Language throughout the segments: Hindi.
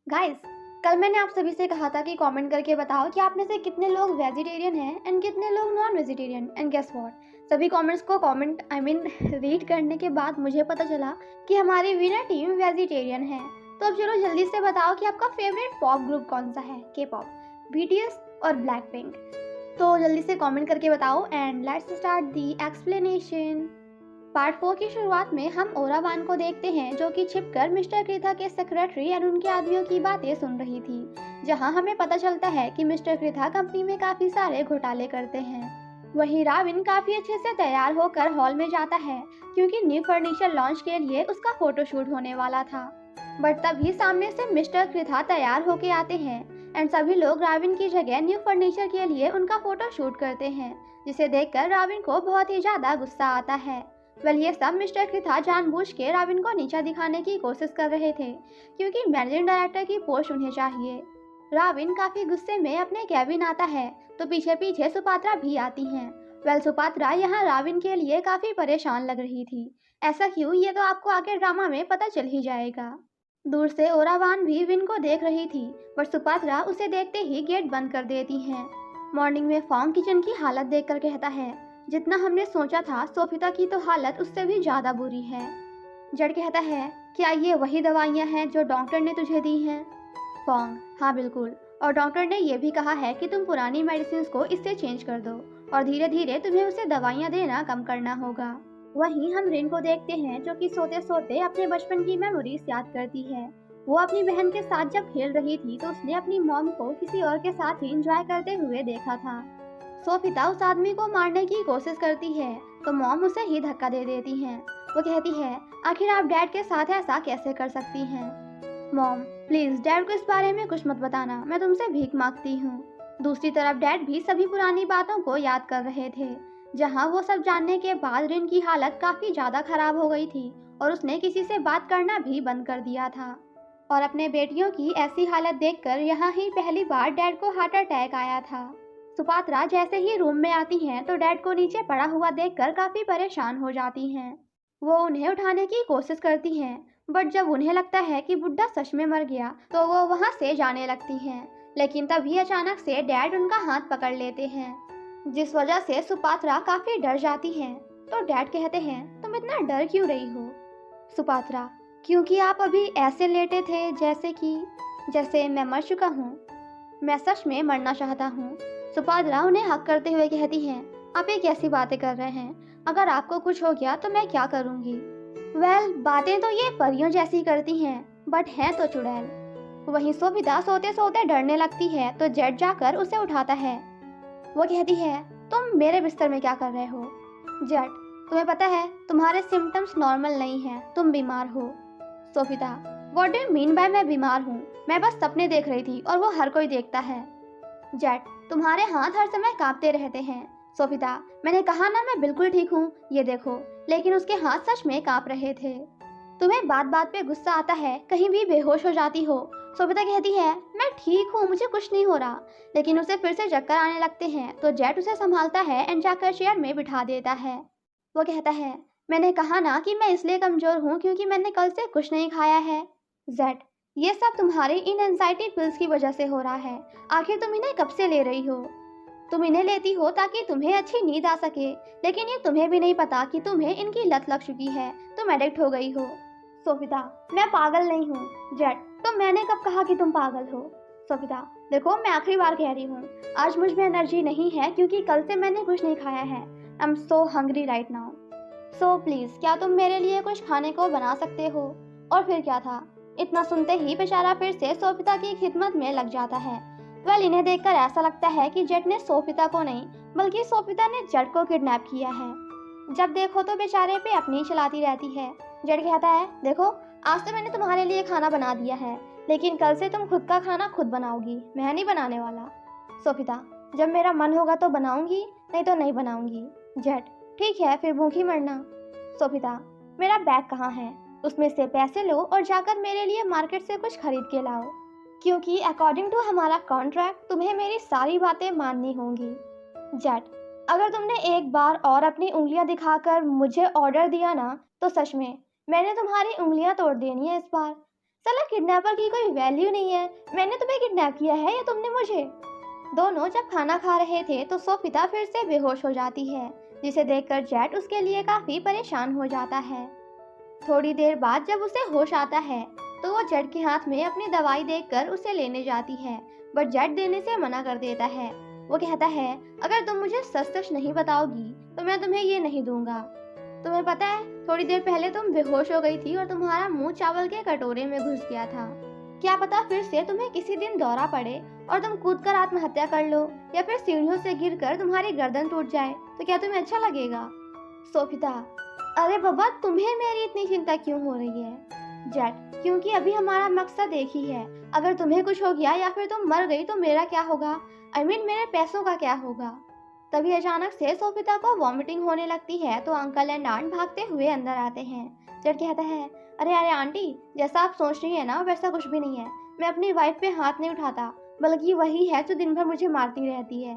गाइस, कल मैंने आप सभी से कहा था कि कमेंट करके बताओ कि आप में से कितने लोग वेजिटेरियन हैं एंड कितने लोग non vegetarian. And guess what, सभी कमेंट्स को कमेंट रीड करने के बाद मुझे पता चला कि हमारी विनर टीम वेजिटेरियन है। तो अब चलो जल्दी से बताओ कि आपका फेवरेट पॉप ग्रुप कौन सा है, के पॉप, बीटीएस और ब्लैक पिंक। तो जल्दी से कमेंट करके बताओ and let's start the explanation. Part 4 की शुरुआत में हम ओरावान को देखते हैं जो कि छिपकर मिस्टर क्रिथा के सेक्रेटरी और उनके आदमियों की बातें सुन रही थी, जहां हमें पता चलता है कि मिस्टर क्रिथा कंपनी में काफी सारे घोटाले करते हैं। वहीं राविन काफी अच्छे से तैयार होकर हॉल में जाता है क्योंकि न्यू फर्नीचर लॉन्च के लिए उसका फोटोशूट होने वाला था। बट तभी सामने से मिस्टर क्रिथा तैयार होके आते हैं एंड सभी लोग राविन की जगह न्यू फर्नीचर के लिए उनका फोटो शूट करते हैं, जिसे देखकर राविन को बहुत ही ज्यादा गुस्सा आता है। वेल, ये सब मिस्टर क्रिथा जानबूझ के राविन को नीचा दिखाने की कोशिश कर रहे थे क्योंकि मैनेजिंग डायरेक्टर की पोस्ट उन्हें चाहिए। राविन काफी गुस्से में अपने कैबिन आता है तो पीछे पीछे सुपात्रा भी आती हैं। वेल, सुपात्रा यहाँ राविन के लिए काफी परेशान लग रही थी। ऐसा क्यों, ये तो आपको आगे ड्रामा में पता चल ही जाएगा। दूर से ओरावान भी विन को देख रही थी, पर सुपात्रा उसे देखते ही गेट बंद कर देती हैं। मॉर्निंग में फॉन्ग किचन की हालत देखकर कहता है, जितना हमने सोचा था सोफिता की तो हालत उससे भी ज्यादा बुरी है। जड कहता है, क्या ये वही दवाइयाँ हैं जो डॉक्टर ने तुझे दी हैं? फॉन्ग, हाँ बिल्कुल, और डॉक्टर ने यह भी कहा है कि तुम पुरानी मेडिसिन को इससे चेंज कर दो और धीरे धीरे तुम्हें उसे दवाइयाँ देना कम करना होगा। वहीं हम रिन को देखते हैं जो कि सोते सोते अपने बचपन की मेमोरीज याद करती है। वो अपनी बहन के साथ जब खेल रही थी तो उसने अपनी मॉम को किसी और के साथ ही इंजॉय करते हुए देखा था। सोफिता उस आदमी को मारने की कोशिश करती है तो मॉम उसे ही धक्का दे देती हैं। वो कहती है, आखिर आप डैड के साथ ऐसा कैसे कर सकती हैं? मॉम, प्लीज डैड को इस बारे में कुछ मत बताना, मैं तुमसे भीख मांगती हूँ। दूसरी तरफ डैड भी सभी पुरानी बातों को याद कर रहे थे, जहाँ वो सब जानने के बाद रिन की हालत काफी ज्यादा खराब हो गई थी और उसने किसी से बात करना भी बंद कर दिया था। और अपने बेटियों की ऐसी हालत देखकर यहाँ ही पहली बार डैड को हार्ट अटैक आया था। सुपात्रा जैसे ही रूम में आती हैं तो डैड को नीचे पड़ा हुआ देखकर काफी परेशान हो जाती हैं। वो उन्हें उठाने की कोशिश करती हैं, बट जब उन्हें लगता है कि बुड्ढा सच में मर गया तो वो वहां से जाने लगती हैं। लेकिन तभी अचानक से डैड उनका हाथ पकड़ लेते हैं, जिस वजह से सुपात्रा काफी डर जाती है। तो डैड कहते हैं, तुम इतना डर क्यों रही हो? सुपात्रा, क्योंकि आप अभी ऐसे लेटे थे जैसे मैं मर चुका हूँ। मैं सच में मरना चाहता हूँ। सुपात्रा उन्हें हक करते हुए कहती हैं, आप ये कैसी बातें कर रहे हैं? अगर आपको कुछ हो गया तो मैं क्या करूँगी? वेल, बातें तो ये परियों जैसी करती हैं, बट हैं तो चुड़ैल। वहीं सोफिता सोते सोते डरने लगती है तो जेड जाकर उसे उठाता है। वो कहती है, तुम मेरे बिस्तर में क्या कर रहे हो? जेड, तुम्हें पता है तुम्हारे सिम्टम्स नॉर्मल नहीं हैं, तुम बीमार हो। सोफिता, what do you mean by मैं बीमार हूँ? मैं बस सपने देख रही थी और वो हर कोई देखता है। जेट, तुम्हारे हाथ हर समय कांपते रहते हैं। सोफिता, मैंने कहा ना मैं बिल्कुल ठीक हूँ, ये देखो। लेकिन उसके हाथ सच में कांप रहे थे। तुम्हें बात बात पे गुस्सा आता है, कहीं भी बेहोश हो जाती हो। सोफिता कहती है, मैं ठीक हूँ, मुझे कुछ नहीं हो रहा। लेकिन उसे फिर से चक्कर आने लगते हैं तो जेट उसे संभालता है एंड जाकर चेयर में बिठा देता है। वो कहता है, मैंने कहा ना कि मैं इसलिए कमजोर हूँ क्योंकि मैंने कल से कुछ नहीं खाया है। जेट, ये सब तुम्हारी इन एंजाइटी पिल्स की वजह से हो रहा है। आखिर तुम इन्हें कब से ले रही हो? तुम इन्हें लेती हो ताकि तुम्हें अच्छी नींद आ सके, लेकिन ये तुम्हें भी नहीं पता कि तुम्हें इनकी लत लग चुकी है, तुम एडिक्ट हो गई हो। सोफिता, मैं पागल नहीं हूँ। जेट, तो मैंने कब कहा कि तुम पागल हो? सोफिता, देखो मैं आखिरी बार कह रही हूँ, आज मुझ में एनर्जी नहीं है क्योंकि कल से मैंने कुछ नहीं खाया है। I am so hungry right now. So please, क्या तुम मेरे लिए कुछ खाने को बना सकते हो? और फिर क्या था, इतना सुनते ही बेचारा फिर से सोफिता की खिदमत में लग जाता है। वेल, इन्हें देखकर ऐसा लगता है कि जेट ने सोफिता को नहीं बल्कि सोफिता ने जेट को किडनैप किया है। जब देखो तो बेचारे पे अपनी चलाती रहती है। जेट कहता है, देखो आज तो मैंने तुम्हारे लिए खाना बना दिया है, लेकिन कल से तुम खुद का खाना खुद बनाओगी, मैं नहीं बनाने वाला। सोफिता, जब मेरा मन होगा तो बनाऊंगी, नहीं तो नहीं बनाऊंगी। जेट, ठीक है फिर भूखी मरना। सोफिता, मेरा बैग कहाँ है? उसमें से पैसे लो और जाकर मेरे लिए मार्केट से कुछ खरीद के लाओ, क्योंकि अकॉर्डिंग टू हमारा कॉन्ट्रैक्ट तुम्हें मेरी सारी बातें माननी होंगी। जेट, अगर तुमने एक बार और अपनी उंगलियां दिखाकर मुझे ऑर्डर दिया ना तो सच में मैंने तुम्हारी उंगलियां तोड़ देनी है इस बार। साला किडनैपर की कोई वैल्यू नहीं है। मैंने तुम्हें किडनैप किया है या तुमने मुझे? दोनों जब खाना खा रहे थे तो सोफिता फिर से बेहोश हो जाती है, जिसे देखकर जेट उसके लिए काफी परेशान हो जाता है। थोड़ी देर बाद जब उसे होश आता है तो वो जेट के हाथ में अपनी दवाई देखकर उसे लेने जाती है, बट जेट देने से मना कर देता है। वो कहता है, अगर तुम मुझे सच सच नहीं बताओगी तो मैं तुम्हें ये नहीं दूंगा। तुम्हें पता है, थोड़ी देर पहले तुम बेहोश हो गई थी और तुम्हारा मुंह चावल के कटोरे में घुस गया था। क्या पता फिर से तुम्हें किसी दिन दौरा पड़े और तुम कूद कर आत्महत्या कर लो, या फिर सीढ़ियों से गिरकर तुम्हारी गर्दन टूट जाए, तो क्या तुम्हें अच्छा लगेगा? सोफिता, अरे बाबा, तुम्हें मेरी इतनी चिंता क्यों हो रही है? जेट, क्योंकि अभी हमारा मकसद एक ही है। अगर तुम्हें कुछ हो गया या फिर तुम मर गई तो मेरा क्या होगा? मेरे पैसों का क्या होगा? तभी अचानक से सोफिता को वॉमिटिंग होने लगती है तो अंकल एंड आंट भागते हुए अंदर आते हैं। जेट कहता है, अरे अरे आंटी, जैसा आप सोच रही है ना वैसा कुछ भी नहीं है। मैं अपनी वाइफ पे हाथ नहीं उठाता, बल्कि वही है जो दिन भर मुझे मारती रहती है।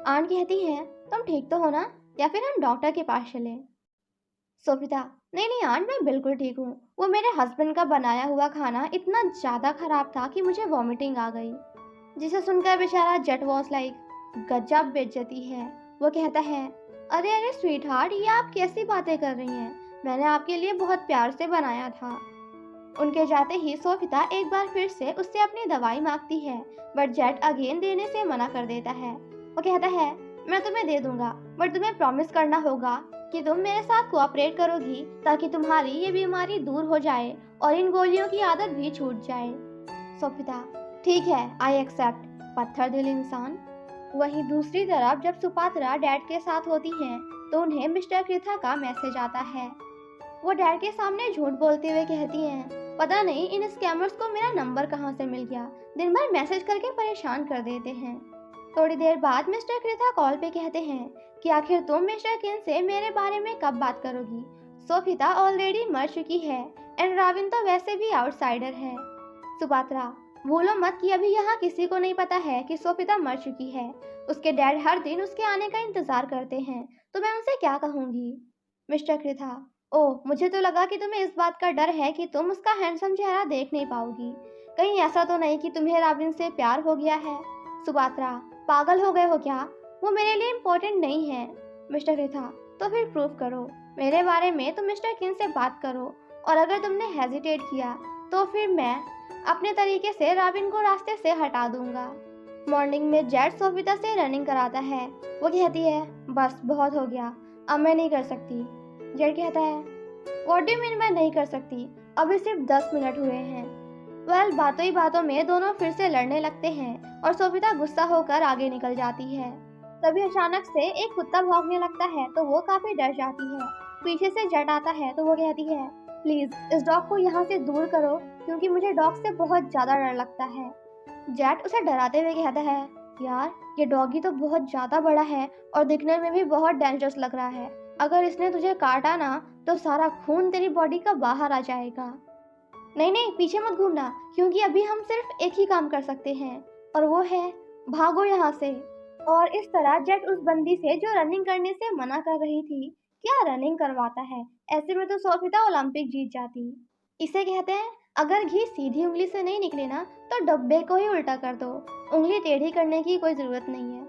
आंट कहती है, तुम ठीक तो हो ना, या फिर हम डॉक्टर के पास चले? सोफिता, नहीं नहीं आंट, मैं बिल्कुल ठीक हूँ। वो मेरे हस्बैंड का बनाया हुआ खाना इतना ज्यादा खराब था कि मुझे वॉमिटिंग आ गई। जिसे सुनकर बेचारा जेट वॉज लाइक, गजब बेइज्जती है। वो कहता है, अरे अरे स्वीट हार्ट, ये आप कैसी बातें कर रही हैं? मैंने आपके लिए बहुत प्यार से बनाया था। उनके जाते ही सोफिता एक बार फिर से उससे अपनी दवाई मांगती है, बट जेट अगेन देने से मना कर देता है। वो कहता है, मैं तुम्हें दे दूंगा, बट तुम्हें प्रॉमिस करना होगा कि तुम मेरे साथ कोऑपरेट करोगी, ताकि तुम्हारी ये बीमारी दूर हो जाए और इन गोलियों की आदत भी छूट जाए। सोफिता, ठीक है, आई एक्सेप्ट, पत्थर दिल इंसान। वहीं दूसरी तरफ जब सुपात्रा डैड के साथ होती हैं तो उन्हें मिस्टर कृथा का मैसेज आता है। वो डैड के सामने झूठ बोलते हुए कहती हैं, पता नहीं इन स्कैमर्स को मेरा नंबर कहाँ से मिल गया, दिन भर मैसेज करके परेशान कर देते हैं। थोड़ी देर बाद मिस्टर कृथा कॉल पे कहते हैं कि आखिर तुम मिस्टर किन से मेरे बारे में कब बात करोगी? सोफिता ऑलरेडी मर चुकी है एंड राविन तो वैसे भी आउटसाइडर है। सुपात्रा, भूलो मत कि अभी यहाँ किसी को नहीं पता है कि सोफिता मर चुकी है। उसके डैड हर दिन उसके आने का इंतजार करते हैं, तो मैं उनसे क्या कहूँगी? मिस्टर कृथा, ओह, मुझे तो लगा कि तुम्हें इस बात का डर है कि तुम उसका हैंडसम चेहरा देख नहीं पाओगी। कहीं ऐसा तो नहीं कि तुम्हें राबिन से प्यार हो गया है? सुपात्रा, पागल हो गए हो क्या? वो मेरे लिए इम्पोर्टेंट नहीं है। मिस्टर कृथा, तो फिर प्रूव करो मेरे बारे में, तुम मिस्टर किन से बात करो, और अगर तुमने हेजिटेट किया तो फिर मैं अपने तरीके से राबिन को रास्ते से हटा दूंगा। मॉर्निंग में जेट सोफिता से रनिंग कराता है। वो कहती है, बस बहुत हो गया, अब मैं नहीं कर सकती। जेट कहता है, व्हाट डू यू मीन मैं नहीं कर सकती? अभी सिर्फ 10 मिनट हुए हैं। वेल, बातों ही बातों में दोनों फिर से लड़ने लगते हैं और सोफिता गुस्सा होकर आगे निकल जाती है। तभी अचानक से एक कुत्ता भौंकने लगता है तो वो काफी डर जाती है। पीछे से जेट आता है तो वो कहती है, प्लीज इस डॉग को यहाँ से दूर करो, क्योंकि मुझे डॉग से बहुत ज्यादा डर लगता है। जेट उसे डराते हुए कहता है, यार ये डॉगी तो बहुत ज्यादा बड़ा है और दिखने में भी बहुत डेंजरस लग रहा है। अगर इसने तुझे काटा ना तो सारा खून तेरी बॉडी का बाहर आ जाएगा। नहीं नहीं, पीछे मत घूमना, क्योंकि अभी हम सिर्फ एक ही काम कर सकते हैं, और वो है भागो यहाँ से। और इस तरह जेट उस बंदी से जो रनिंग करने से मना कर रही थी, क्या रनिंग करवाता है। ऐसे में तो सोफिता ओलंपिक जीत जाती। इसे कहते हैं, अगर घी सीधी उंगली से नहीं निकले ना तो डब्बे को ही उल्टा कर दो, उंगली टेढ़ी करने की कोई जरूरत नहीं है।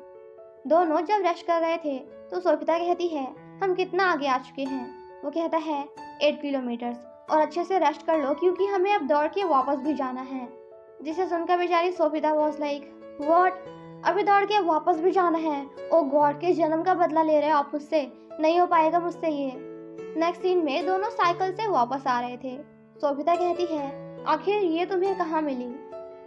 दोनों जब रश कर रहे थे तो सोफिता कहती है, हम कितना आगे आ चुके हैं? वो कहता है, 8 किलोमीटर, और अच्छे से रेस्ट कर लो क्योंकि हमें अब दौड़ के वापस भी जाना है। जिसे सुनकर बेचारी सोफिता वॉज लाइक, व्हाट, अभी दौड़ के वापस भी जाना है? ओ गॉड, के जन्म का बदला ले रहे हो आप मुझसे, नहीं हो पाएगा मुझसे ये। नेक्स्ट सीन में दोनों साइकिल से वापस आ रहे थे। सोफिता कहती है, आखिर ये तुम्हें कहाँ मिली?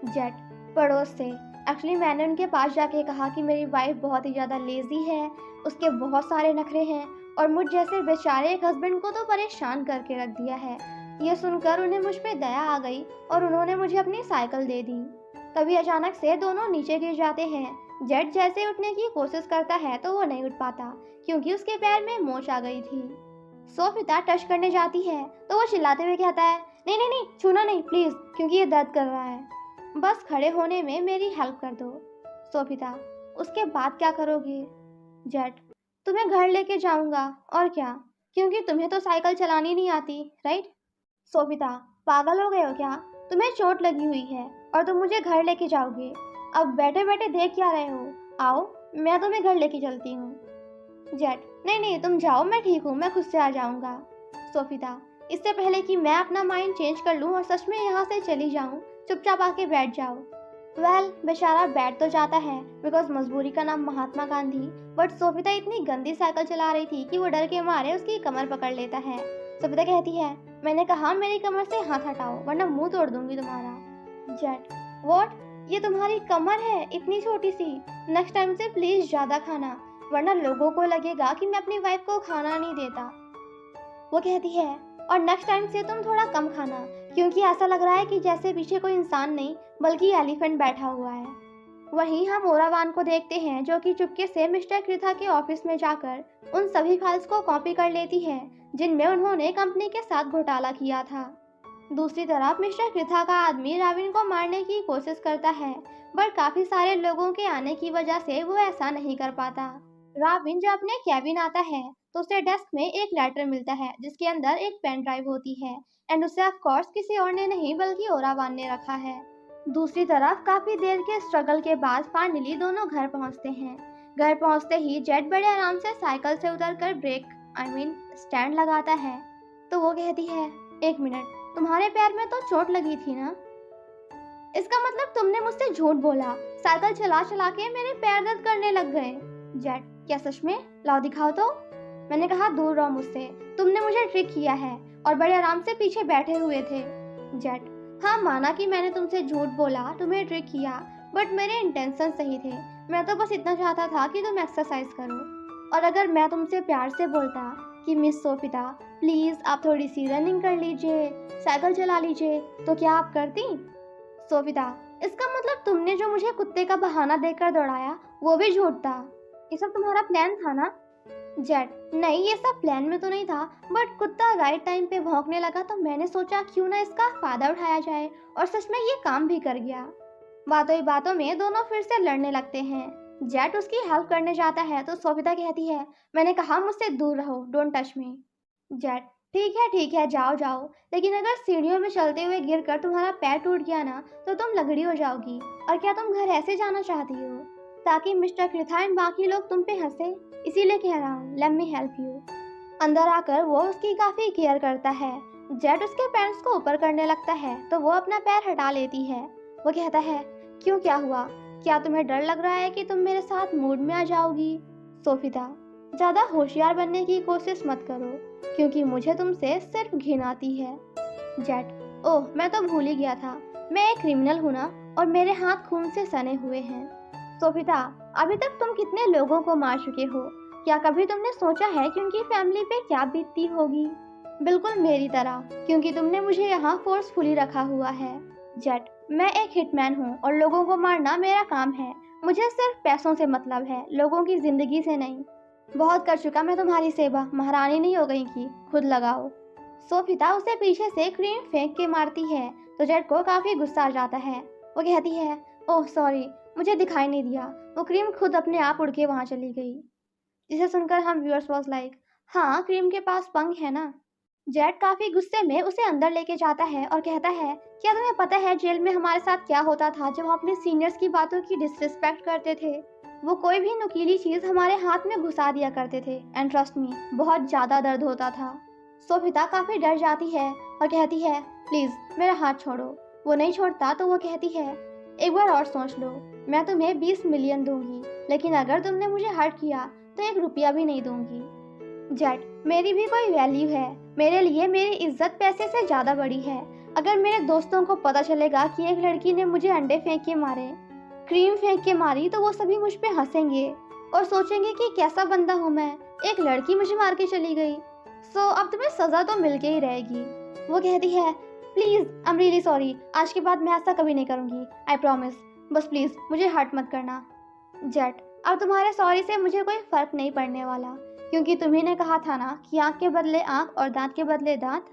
जेट, पड़ोस से। एक्चुअली मैंने उनके पास जाके कहा कि मेरी वाइफ बहुत ही ज़्यादा लेजी है, उसके बहुत सारे नखरे हैं और मुझ जैसे बेचारे एक हस्बैंड को तो परेशान करके रख दिया है। ये सुनकर उन्हें मुझ पे दया आ गई और उन्होंने मुझे अपनी साइकिल दे दी। तभी अचानक से दोनों नीचे गिर जाते हैं। जेट जैसे उठने की कोशिश करता है तो वो नहीं उठ पाता, क्योंकि उसके पैर में मोच आ गई थी। सोफिता टच करने जाती है तो वो चिल्लाते हुए कहता है, नहीं नहीं नहीं, छूना नहीं प्लीज, क्योंकि ये दर्द कर रहा है। बस खड़े होने में मेरी हेल्प कर दो। सोफिता, उसके बाद क्या करोगी? जेट, तुम्हें घर लेके जाऊंगा, और क्या, क्योंकि तुम्हें तो साइकिल चलानी नहीं आती, राइट? सोफिता, पागल हो गए हो क्या? तुम्हें चोट लगी हुई है और तुम मुझे घर लेके जाओगे। अब बैठे बैठे देख क्या रहे हो? आओ, मैं तुम्हें घर लेके चलती हूँ। जेट, नहीं नहीं तुम जाओ, मैं ठीक हूँ, मैं खुद से आ जाऊँगा। सोफिता, इससे पहले कि मैं अपना माइंड चेंज कर लूँ और सच में यहाँ से चली जाऊँ, चुपचाप आके बैठ जाओ। बेचारा बैठ तो जाता है बिकॉज मजबूरी का नाम महात्मा गांधी, बट सोफिता इतनी गंदी साइकिल चला रही थी कि वो डर के मारे उसकी कमर पकड़ लेता है। सोफिता कहती है, मैंने कहा मेरी कमर से हाथ हटाओ वरना मुंह तोड़ दूंगी तुम्हारा। Jet, what? ये तुम्हारी कमर है इतनी छोटी सी? नेक्स्ट टाइम से प्लीज ज्यादा खाना, वरना लोगों को लगेगा कि मैं अपनी वाइफ को खाना नहीं देता। वो कहती है, और नेक्स्ट टाइम से तुम थोड़ा कम खाना, क्योंकि ऐसा लग रहा है कि जैसे पीछे कोई इंसान नहीं बल्कि एलिफेंट बैठा हुआ है। वहीं हम ओरावान को देखते हैं जो कि चुपके से मिस्टर कृथा के ऑफिस में जाकर उन सभी फाइल्स को कॉपी कर लेती है जिनमें उन्होंने कंपनी के साथ घोटाला किया था। दूसरी तरफ मिस्टर कृथा का आदमी राविन को मारने की कोशिश करता है, पर काफी सारे लोगों के आने की वजह से वो ऐसा नहीं कर पाता। राविन जब अपने कैबिन आता है तो उसे डेस्क में एक लेटर मिलता है जिसके अंदर एक पेन ड्राइव होती है, एंड उसे ऑफ कोर्स किसी और ने नहीं बल्कि ओरावान ने रखा है। दूसरी तरफ काफी देर के स्ट्रगल के बाद फाइनली दोनों घर पहुंचते हैं। घर पहुंचते ही जेट बड़े आराम से साइकिल से उतरकर ब्रेक स्टैंड लगाता है। तो वो कहती है, एक मिनट, तुम्हारे पैर में तो चोट लगी थी ना? इसका मतलब तुमने मुझसे झूठ बोला, साइकिल चला चला के मेरे पैर दर्द करने लग गए। जेट, क्या सच में? लाओ दिखाओ तो। मैंने कहा दूर रहो मुझसे, तुमने मुझे ट्रिक किया है और बड़े आराम से पीछे बैठे हुए थे। जेट, हाँ माना कि मैंने तुमसे झूठ बोला, तुम्हें ट्रिक किया, बट मेरे इंटेंशन सही थे। मैं तो बस इतना चाहता था कि तुम एक्सरसाइज करो। और अगर मैं तुमसे प्यार से बोलता कि मिस सोफिता प्लीज आप थोड़ी सी रनिंग कर लीजिए, साइकिल चला लीजिए, तो क्या आप करती? सोफिता, इसका मतलब तुमने जो मुझे कुत्ते का बहाना देकर दौड़ाया वो भी झूठ था? ये सब तुम्हारा प्लान था ना? जेट, नहीं ये सब प्लान में तो नहीं था, बट कुत्ता राइट टाइम पे भौंकने लगा तो मैंने सोचा क्यों ना इसका फायदा उठाया जाए, और सच में ये काम भी कर गया। बातों ही बातों में दोनों फिर से लड़ने लगते हैं। जेट उसकी हेल्प करने जाता है तो सोफिता कहती है, मैंने कहा मुझसे दूर रहो, डोंट टच मी। जेट, ठीक है जाओ जाओ, लेकिन अगर सीढ़ियों में चलते हुए गिरकर तुम्हारा पैर टूट गया ना तो तुम लगड़ी हो जाओगी। और क्या तुम घर ऐसे जाना चाहती हो ताकि मिस्टर कृथा एंड बाकी लोग तुम पे हंसे? इसीलिए कह रहा हूँ, लेट मी हेल्प यू। अंदर आकर वो उसकी काफी केयर करता है। जेट उसके पैंट्स को ऊपर करने लगता है तो वो अपना पैर हटा लेती है। वो कहता है, क्यों, क्या हुआ? क्या तुम्हें डर लग रहा है कि तुम मेरे साथ मूड में आ जाओगी? सोफिता, ज्यादा होशियार बनने की कोशिश मत करो, क्योंकि मुझे तुमसे सिर्फ घिन आती है। जेट, ओह मैं तो भूल ही गया था, मैं एक क्रिमिनल हूँ ना, और मेरे हाथ खून से सने हुए हैं। सोफिता, अभी तक तुम कितने लोगों को मार चुके हो? क्या कभी तुमने सोचा है कि उनकी फैमिली पे क्या बीतती होगी? बिल्कुल मेरी तरह, क्योंकि तुमने मुझे यहाँ फोर्सफुली रखा हुआ है। जेट, मैं एक हिटमैन हूँ और लोगों को मारना मेरा काम है। मुझे सिर्फ पैसों से मतलब है, लोगों की जिंदगी से नहीं। बहुत कर चुका मैं तुम्हारी सेवा, महारानी नहीं हो गई कि खुद लगाओ। सोफिता उसे पीछे से क्रीम फेंक के मारती है तो जेट को काफी गुस्सा आ जाता है। वो कहती है, ओह सॉरी, मुझे दिखाई नहीं दिया, वो क्रीम खुद अपने आप उड़ के वहां चली गई। जिसे सुनकर हम व्यूअर्स वाज लाइक, हाँ क्रीम के पास पंख है ना। जेट काफी गुस्से में उसे अंदर लेके जाता है और कहता है, क्या तुम्हें पता है जेल में हमारे साथ क्या होता था जब हम अपने सीनियर्स की बातों की डिसरिस्पेक्ट करते थे? वो कोई भी नुकीली चीज हमारे हाथ में घुसा दिया करते थे, एंड ट्रस्ट मी बहुत ज्यादा दर्द होता था। सोफिता काफी डर जाती है और कहती है, प्लीज मेरा हाथ छोड़ो। वो नहीं छोड़ता तो वो कहती है, एक बार और सोच लो, मैं तुम्हें 20 मिलियन दूंगी, लेकिन अगर तुमने मुझे हर्ट किया तो 1 रुपया भी नहीं दूंगी। जेट, मेरी भी कोई वैल्यू है, मेरे लिए मेरी इज्जत पैसे से ज्यादा बड़ी है। अगर मेरे दोस्तों को पता चलेगा कि एक लड़की ने मुझे अंडे फेंक के मारे, क्रीम फेंक के मारी, तो वो सभी मुझ पे हंसेंगे और सोचेंगे कि कैसा बंदा हूँ मैं, एक लड़की मुझे मार के चली गई। सो अब तुम्हें सजा तो मिल के ही रहेगी। वो कहती है, please I am really sorry, आज के बाद मैं ऐसा कभी नहीं करूंगी, आई प्रॉमिस, बस प्लीज मुझे हर्ट मत करना। जेट, अब तुम्हारे सॉरी से मुझे कोई फर्क नहीं पड़ने वाला, क्योंकि तुम्ही ने कहा था ना कि आंख के बदले आंख और दांत के बदले दांत।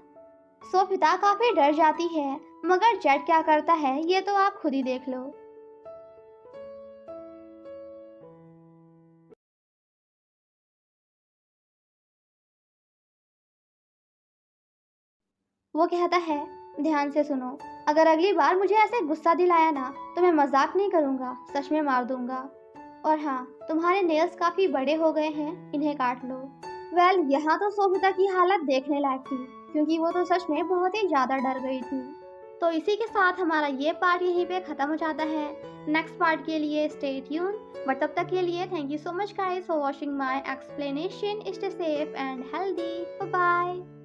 सोफिता काफी डर जाती है, मगर जेट क्या करता है ये तो आप खुद ही देख लो। वो कहता है, ध्यान से सुनो, अगर अगली बार मुझे ऐसे गुस्सा दिलाया ना तो मैं मजाक नहीं करूँगा, सच में मार दूँगा। और हाँ, तुम्हारे नेल्स काफ़ी बड़े हो गए हैं, इन्हें काट लो। यहाँ तो सोभिता की हालत देखने लायक थी, क्योंकि वो तो सच में बहुत ही ज़्यादा डर गई थी। तो इसी के साथ हमारा ये पार्ट यहीं पे ख़त्म हो जाता है। नेक्स्ट पार्ट के लिए स्टे ट्यून। बट तब तक के लिए thank you so much guys for watching my explanation. Stay safe and healthy. Bye bye.